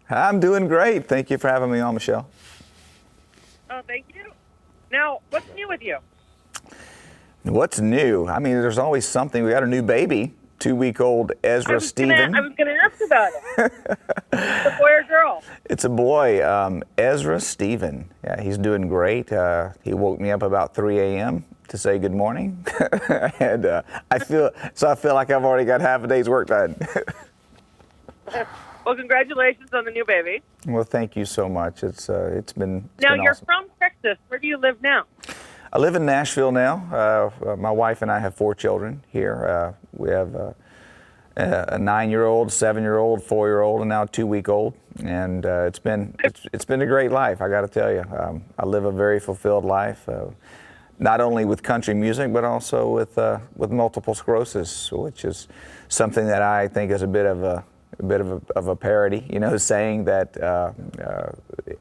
I'm doing great. Thank you for having me on, Michelle. Oh, thank you. Now, what's new with you? What's new? I mean, there's always something. We got a new baby, 2-week-old Ezra Stephen. I was gonna ask about it. It's a boy or girl? It's a boy, Ezra Stephen. Yeah, he's doing great. He woke me up about 3 a.m. to say good morning, and I feel like I've already got half a day's work done. Well, congratulations on the new baby. Well, thank you so much. It's been You're awesome. from Texas. Where do you live now? I live in Nashville now. My wife and I have 4 children here. We have a 9-year-old, 7-year-old, 4-year-old, and now a 2-week-old. And it's been a great life, I got to tell you. I live a very fulfilled life, not only with country music, but also with multiple sclerosis, which is something that I think is a bit of a parody, saying that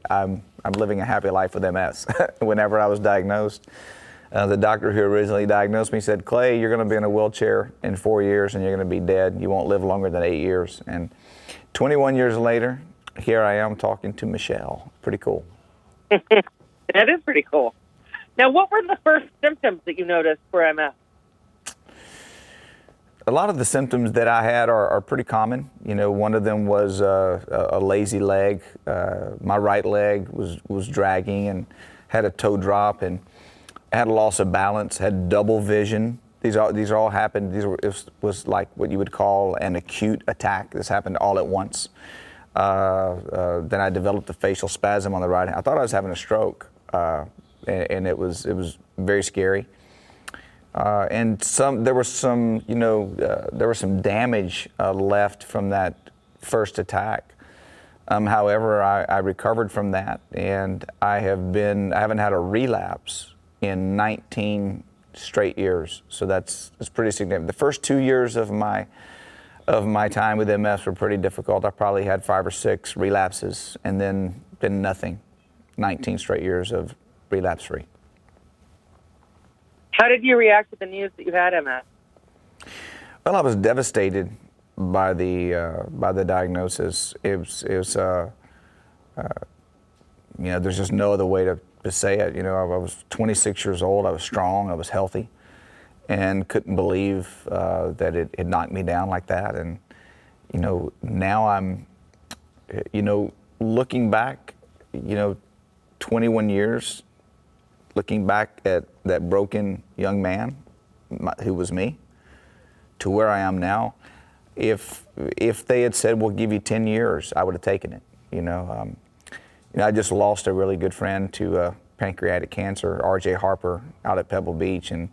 I'm living a happy life with MS. Whenever I was diagnosed, the doctor who originally diagnosed me said, "Clay, you're going to be in a wheelchair in 4 years and you're going to be dead. You won't live longer than 8 years." And 21 years later, here I am talking to Michelle. Pretty cool. That is pretty cool. Now, what were the first symptoms that you noticed for MS? A lot of the symptoms that I had are pretty common. One of them was a lazy leg. My right leg was dragging and had a toe drop, and had a loss of balance, had double vision. These all happened. It was like what you would call an acute attack. This happened all at once. Then I developed a facial spasm on the right hand. I thought I was having a stroke, and it was very scary. And there was some damage left from that first attack. However, I recovered from that, and I haven't had a relapse in 19 straight years. So that's pretty significant. The first 2 years of my time with MS were pretty difficult. I probably had 5 or 6 relapses, and then nothing. 19 straight years of relapse free. How did you react to the news that you had MS? Well, I was devastated by the diagnosis. It was there's just no other way to say it. I was 26 years old. I was strong. I was healthy, and couldn't believe that it knocked me down like that. And now I'm, looking back, 21 years. Looking back at that broken young man who was me, to where I am now, if they had said, "We'll give you 10 years," I would have taken it. I just lost a really good friend to pancreatic cancer, R.J. Harper, out at Pebble Beach, and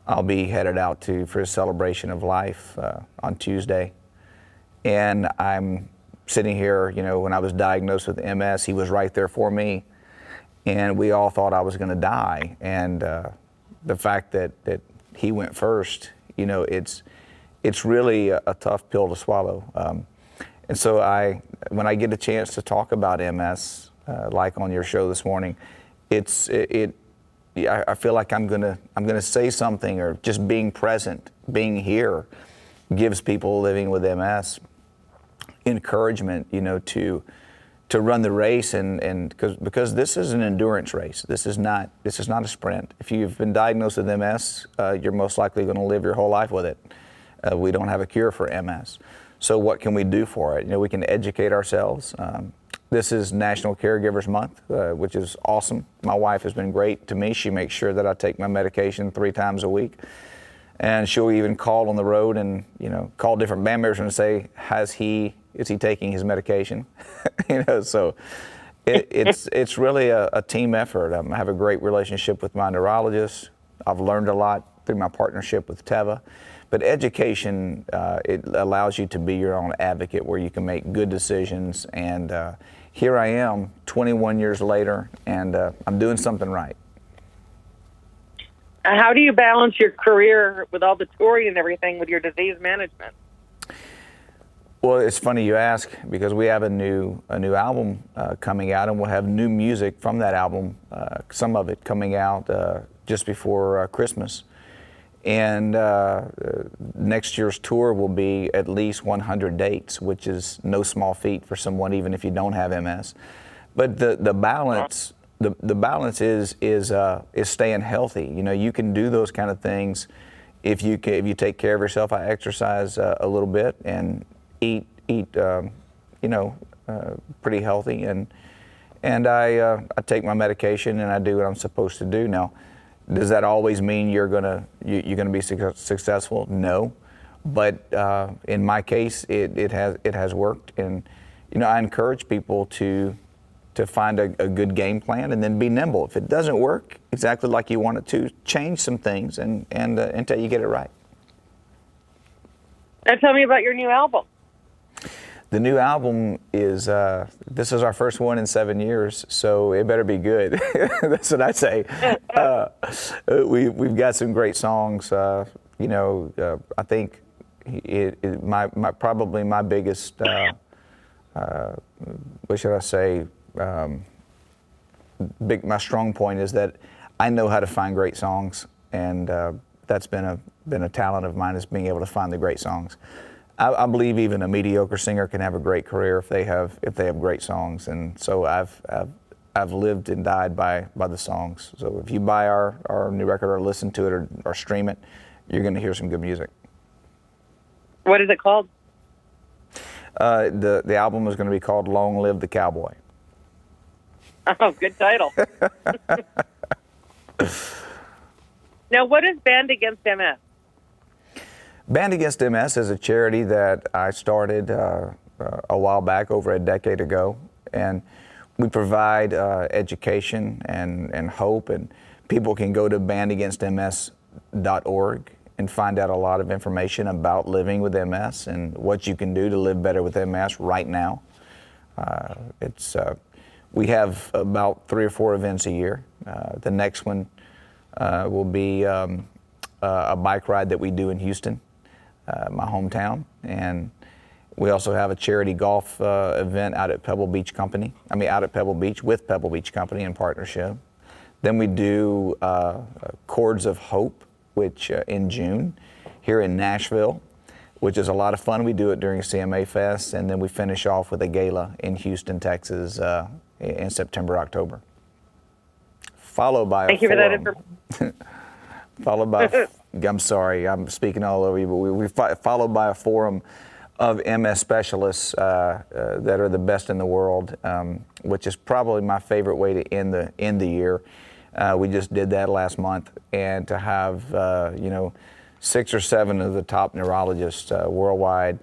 I'll be headed out for his celebration of life on Tuesday. And I'm sitting here, when I was diagnosed with MS, he was right there for me. And we all thought I was going to die, and the fact that he went first, it's really a tough pill to swallow. And so when I get a chance to talk about MS, like on your show this morning, I feel like I'm gonna say something, or just being present, being here, gives people living with MS encouragement, to run the race, and because this is an endurance race. This is not a sprint. If you've been diagnosed with MS, you're most likely going to live your whole life with it. We don't have a cure for MS. So what can we do for it? We can educate ourselves. This is National Caregivers Month, which is awesome. My wife has been great to me. She makes sure that I take my medication 3 times a week. And she'll even call on the road and, call different band members and say, is he taking his medication? So it's really a team effort. I have a great relationship with my neurologist. I've learned a lot through my partnership with Teva. But education, it allows you to be your own advocate, where you can make good decisions. And here I am 21 years later, and I'm doing something right. How do you balance your career with all the touring and everything with your disease management? Well, it's funny you ask, because we have a new album coming out, and we'll have new music from that album, some of it coming out just before Christmas. And next year's tour will be at least 100 dates, which is no small feat for someone, even if you don't have MS. But the balance, the balance is staying healthy. You know, you can do those kind of things if you take care of yourself. I exercise a little bit and eat pretty healthy, and I take my medication and I do what I'm supposed to do. Now, does that always mean you're gonna be successful? No, but in my case, it has worked, and I encourage people to find a good game plan and then be nimble. If it doesn't work exactly like you want it to, change some things and until you get it right. Now tell me about your new album. The new album is, this is our first one in 7 years, so it better be good. That's what I say. We've got some great songs. I think probably my biggest, what should I say, my strong point is that I know how to find great songs, and that's been a talent of mine, is being able to find the great songs. I believe even a mediocre singer can have a great career if they have great songs, and so I've lived and died by the songs. So if you buy our new record or listen to it or stream it, you're going to hear some good music. What is it called? The album is going to be called "Long Live the Cowboy." Oh, good title. Now, what is Band Against MS? Band Against MS is a charity that I started a while back, over a decade ago, and we provide education and hope, and people can go to bandagainstms.org and find out a lot of information about living with MS and what you can do to live better with MS right now. We have about 3 or 4 events a year. The next one will be a bike ride that we do in Houston, my hometown, and we also have a charity golf event out at Pebble Beach with Pebble Beach Company in partnership. Then we do Chords of Hope, which in June here in Nashville, which is a lot of fun. We do it during CMA Fest, and then we finish off with a gala in Houston, Texas, in September, October. Followed by Thank you for that information. Followed by, I'm sorry, I'm speaking all over you, but we followed by a forum of MS specialists that are the best in the world, which is probably my favorite way to end the year. We just did that last month, and to have 6 or 7 of the top neurologists worldwide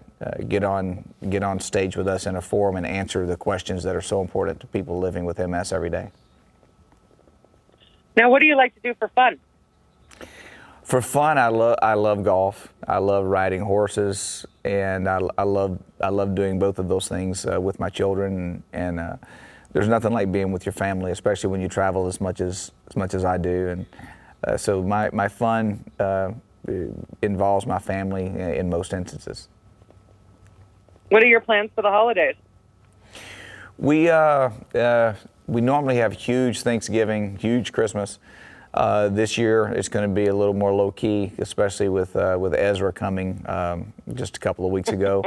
get on stage with us in a forum and answer the questions that are so important to people living with MS every day. Now, what do you like to do for fun? For fun, I love golf. I love riding horses, and I love doing both of those things with my children. And there's nothing like being with your family, especially when you travel as much as I do. And so my fun involves my family in most instances. What are your plans for the holidays? We normally have huge Thanksgiving, huge Christmas. This year it's going to be a little more low key, especially with Ezra coming just a couple of weeks ago.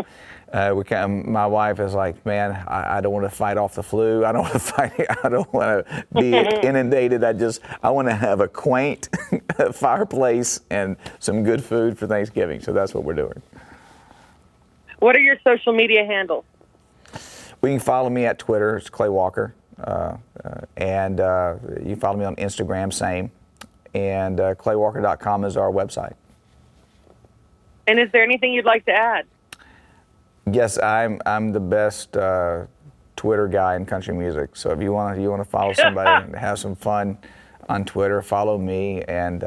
My wife is like, man, I don't want to fight off the flu. I don't want to I don't want to be inundated. I want to have a quaint fireplace and some good food for Thanksgiving. So that's what we're doing. What are your social media handles? We can follow me at Twitter. It's Clay Walker. And you follow me on Instagram, same. And claywalker.com is our website. And is there anything you'd like to add? Yes, I'm the best Twitter guy in country music. So if you want to follow somebody and have some fun on Twitter, follow me, and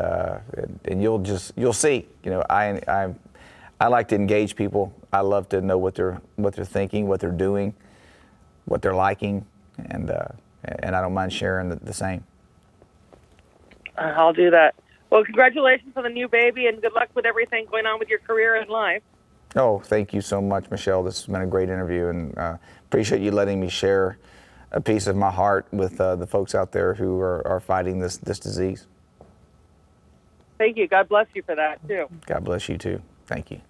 you'll see. I like to engage people. I love to know what they're thinking, what they're doing, what they're liking, and I don't mind sharing the same. I'll do that. Well, congratulations on the new baby, and good luck with everything going on with your career and life. Oh, thank you so much, Michelle. This has been a great interview, and appreciate you letting me share a piece of my heart with the folks out there who are fighting this disease. Thank you. God bless you for that too. God bless you too. Thank you.